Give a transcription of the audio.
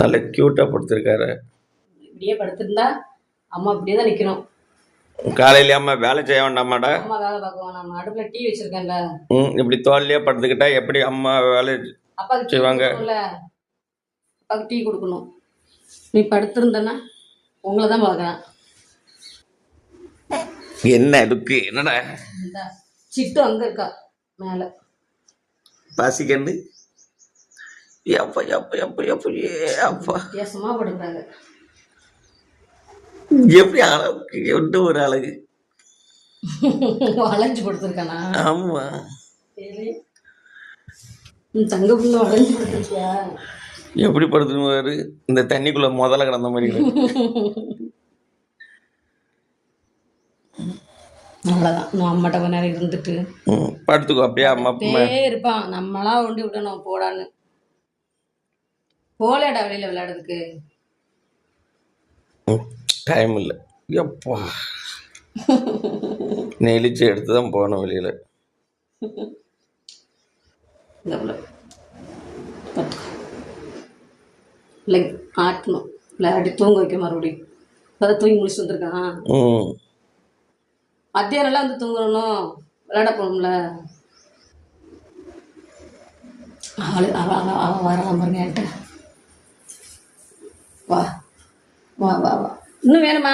நல்ல க்யூட்டாக படுத்திருக்காரு. இப்படியே படுத்திருந்தா அம்மா இப்படியே தான் நிற்கணும். காலையில அம்மா வேலை செய்ய வேண்டாமாடா? அம்மா வேலை பார்க்குவோம். நம்ம அடுப்பில் டீ வச்சிருக்கேன்ல. இப்படி தோல்லையே படுத்துக்கிட்டா எப்படி அம்மா வேலை அப்பாவுக்கு செய்வாங்க? அப்பாவுக்கு டீ கொடுக்கணும். நீ படுத்திருந்தனா உங்களை தான் பார்க்குறேன். என்ன லுக்கு? என்னடா சிட்டு அங்கே இருக்கா மேலே பாசிக்கண்டு? எப்பா எப்பா எப்பா எப்பா அப்பா வித்தியாசமாக படுக்கிறாங்க. எப்படி அழகு எந்த ஒரு அழகு வளைஞ்சு படுத்துருக்கானா? ஆமா, தங்க புள்ள வளைஞ்சு படுத்துருக்கியா? எப்படி படுத்துருவாரு? இந்த தண்ணிக்குள்ள முதல்ல கிடந்த மாதிரி. அவ்வளோதான். நான் அம்மாட்ட கொஞ்ச நேரம் இருந்துட்டு படுத்துக்கோ. அப்படியே அம்மா இருப்பான். நம்மளா ஒண்டி விடணும் போடான்னு. போலேடா வெளியில விளையாடுறதுக்கு டைம் இல்லை. எப்பா நெளிச்சு எடுத்து தான் போகணும் வெளியில். இல்லை ஆட்டணும் விளையாடி தூங்க வைக்க மறுபடியும். அதை தூங்கி முடிச்சு வந்துருக்கான். மத்தியானம்லாம் வந்து தூங்கணும், விளையாட போகணும்ல. அவள் வரலாம் பாருங்க என்கிட்ட. வா வா வா வா. இன்னும் வேணுமா?